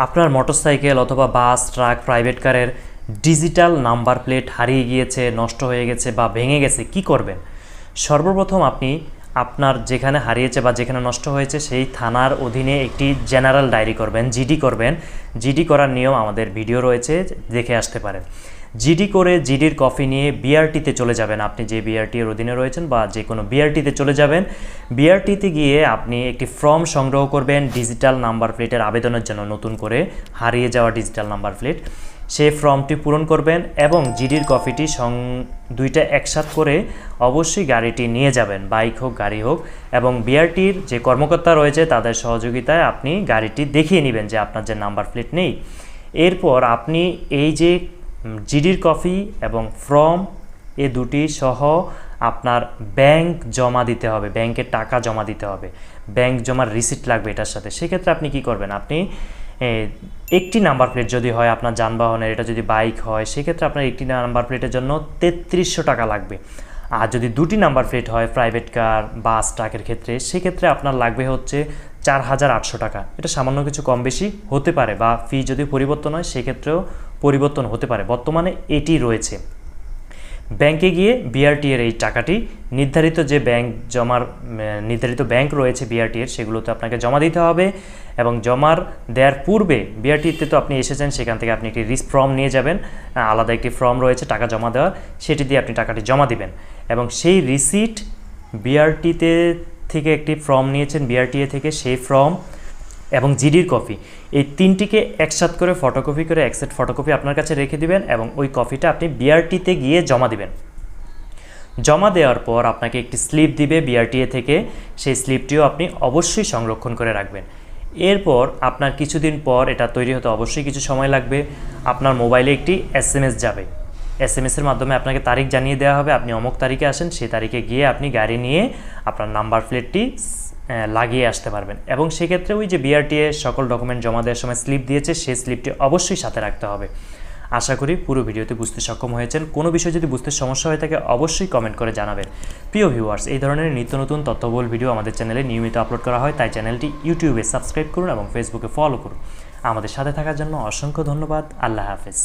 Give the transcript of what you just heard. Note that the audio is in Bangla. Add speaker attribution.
Speaker 1: আপনার মোটরসাইকেল অথবা বাস, ট্রাক, প্রাইভেট কারের ডিজিটাল নাম্বার প্লেট হারিয়ে গিয়েছে, নষ্ট হয়ে গেছে বা ভেঙে গেছে, কি করবেন? সর্বপ্রথম আপনি আপনার যেখানে হারিয়েছে বা যেখানে নষ্ট হয়েছে সেই থানার অধীনে একটি জেনারেল ডায়েরি করবেন, জিডি করবেন। জিডি করার নিয়ম আমাদের ভিডিও রয়েছে, দেখে আসতে পারেন। জিডি করে জিডির কপি নিয়ে বিআরটিতে চলে যাবেন। আপনি যে বিআরটির অধীনে রয়েছেন বা যে কোনো বিআরটিতে চলে যাবেন। বিআরটিতে গিয়ে আপনি একটি ফর্ম সংগ্রহ করবেন ডিজিটাল নাম্বার প্লেটের আবেদনের জন্য, নতুন করে হারিয়ে যাওয়া ডিজিটাল নাম্বার প্লেট। সেই ফর্মটি পূরণ করবেন এবং জিডির কপিটি দুইটা একসাথ করে অবশ্যই গাড়িটি নিয়ে যাবেন, বাইক হোক গাড়ি হোক, এবং বিআরটির যে কর্মকর্তা রয়েছে তাদের সহযোগিতায় আপনি গাড়িটি দেখিয়ে নেবেন যে আপনার যে নাম্বার প্লেট নেই। এরপর আপনি এই যে জিডির কপি এবং ফর্ম এ দুটি সহ আপনার ব্যাংক জমা দিতে হবে, ব্যাংকের টাকা জমা দিতে হবে, ব্যাংক জমার রিসিট লাগবে এটার সাথে। সেক্ষেত্রে আপনি কি করবেন? আপনি একটি নাম্বার প্লেট যদি হয় আপনার যানবাহনের, এটা যদি বাইক হয়, সেক্ষেত্রে আপনার একটি নাম্বার প্লেটের জন্য 3300 টাকা লাগবে। আর যদি দুটি নাম্বার প্লেট হয় প্রাইভেট কার, বাস, ট্রাকের ক্ষেত্রে, সেক্ষেত্রে আপনার লাগবে হচ্ছে 4800 টাকা। এটা সামান্য কিছু কম বেশি হতে পারে, বা ফি যদি পরিবর্তন হয় সেক্ষেত্রেও পরিবর্তন হতে পারে। বর্তমানে এটি রয়েছে। ব্যাংকে গিয়ে বিআরটি এর এই টাকাটি নির্ধারিত যে নির্ধারিত ব্যাংক রয়েছে বিআরটি এর, সেগুলোতে আপনাকে জমা দিতে হবে। এবং জমার দেওয়ার পূর্বে বিআরটিতে তো আপনি এসেছেন, সেখান থেকে আপনি একটি রিসিট ফর্ম নিয়ে যাবেন, আলাদা একটি ফর্ম রয়েছে টাকা জমা দেওয়ার, সেটি দিয়ে আপনি টাকাটি জমা দিবেন। এবং সেই রিসিট বিআরটিতে থেকে একটি ফর্ম নিয়েছেন বিআরটিএ থেকে, সেই ফর্ম এবং জিডির কপি, এই তিনটিকে একসাথে করে ফটোকপি করে এক সেট ফটোকপি আপনার কাছে রেখে দিবেন এবং ওই কপিটা আপনি বিআরটিতে গিয়ে জমা দিবেন। জমা দেওয়ার পর আপনাকে একটি স্লিপ দিবে বিআরটিএ থেকে, সেই স্লিপটিও আপনি অবশ্যই সংরক্ষণ করে রাখবেন। এরপর আপনার কিছুদিন পর, এটা তৈরি হতে অবশ্যই কিছু সময় লাগবে, আপনার মোবাইলে একটি এসএমএস যাবে। এসএমএসের মাধ্যমে আপনাকে তারিখ জানিয়ে দেওয়া হবে, আপনি অমুক তারিখে আসেন, সেই তারিখে গিয়ে আপনি গাড়ি নিয়ে আপনার নাম্বার প্লেটটি লাগিয়ে আসতে পারবেন। এবং সেক্ষেত্রে ওই যে বিআরটিএ সকল ডকুমেন্ট জমা দেওয়ার সময় স্লিপ দিয়েছে, সেই স্লিপটি অবশ্যই সাথে রাখতে হবে। আশা করি পুরো ভিডিওতে বুঝতে সক্ষম হয়েছেন। কোনো বিষয় যদি বুঝতে সমস্যা হয়ে থাকে অবশ্যই কমেন্ট করে জানাবেন। প্রিয় ভিউয়ার্স, এই ধরনের নিত্য নতুন তথ্যবহুল ভিডিও আমাদের চ্যানেলে নিয়মিত আপলোড করা হয়, তাই চ্যানেলটি ইউটিউবে সাবস্ক্রাইব করুন এবং ফেসবুকে ফলো করুন। আমাদের সাথে থাকার জন্য অসংখ্য ধন্যবাদ। আল্লাহ হাফেজ।